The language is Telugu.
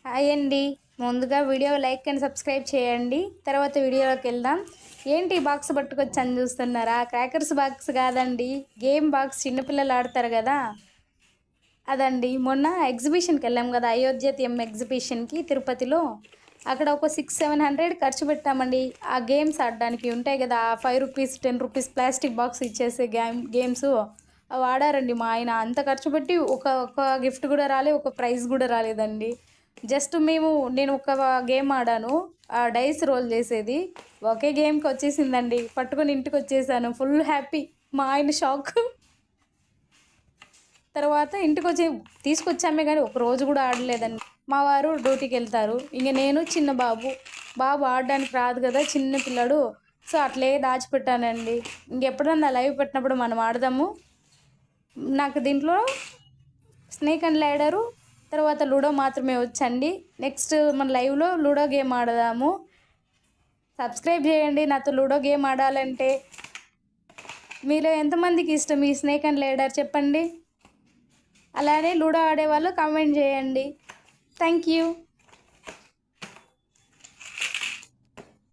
హాయ్ అండి. ముందుగా వీడియో లైక్ అండ్ సబ్స్క్రైబ్ చేయండి. తర్వాత వీడియోలోకి వెళ్దాం. ఏంటి బాక్స్ పట్టుకొచ్చాను చూస్తున్నారా? క్రాకర్స్ బాక్స్ కాదండి, గేమ్ బాక్స్. చిన్నపిల్లలు ఆడతారు కదా అదండి. మొన్న ఎగ్జిబిషన్కి వెళ్ళాం కదా, అయోధ్య థీమ్ ఎగ్జిబిషన్కి తిరుపతిలో. అక్కడ ఒక 600-700 ఖర్చు పెట్టామండి. ఆ గేమ్స్ ఆడడానికి ఉంటాయి కదా, 5 రూపీస్ 10 రూపీస్ ప్లాస్టిక్ బాక్స్ ఇచ్చేసే గేమ్స్ అవి ఆడారండి మా ఆయన. అంత ఖర్చు పెట్టి ఒక గిఫ్ట్ కూడా రాలే, ఒక ప్రైజ్ కూడా రాలేదండి. జస్ట్ నేను ఒక గేమ్ ఆడాను, ఆ డైస్ రోల్ చేసేది. ఒకే గేమ్కి వచ్చేసిందండి. పట్టుకొని ఇంటికి వచ్చేసాను, ఫుల్ హ్యాపీ. మా ఆయన షాక్. తర్వాత ఇంటికి వచ్చి తీసుకొచ్చామే కానీ ఒక రోజు కూడా ఆడలేదండి. మా వారు డ్యూటీకి వెళ్తారు, ఇంక నేను చిన్న బాబు ఆడడానికి రాదు కదా, చిన్న పిల్లడు. సో అట్లే దాచిపెట్టానండి. ఇంకెప్పుడన్నా లైవ్ పెట్టినప్పుడు మనం ఆడదాము. నాకు దీంట్లో స్నేక్ అండ్ ల్యాడరు, తర్వాత లూడో మాత్రమే వచ్చండి. నెక్స్ట్ మన లైవ్లో లూడో గేమ్ ఆడదాము. సబ్స్క్రైబ్ చేయండి నాతో లూడో గేమ్ ఆడాలంటే. మీలో ఎంతమందికి ఇష్టం ఈ స్నేక్ అండ్ ల్యాడర్ చెప్పండి. అలానే లూడో ఆడేవాళ్ళు కామెంట్ చేయండి. Thank you.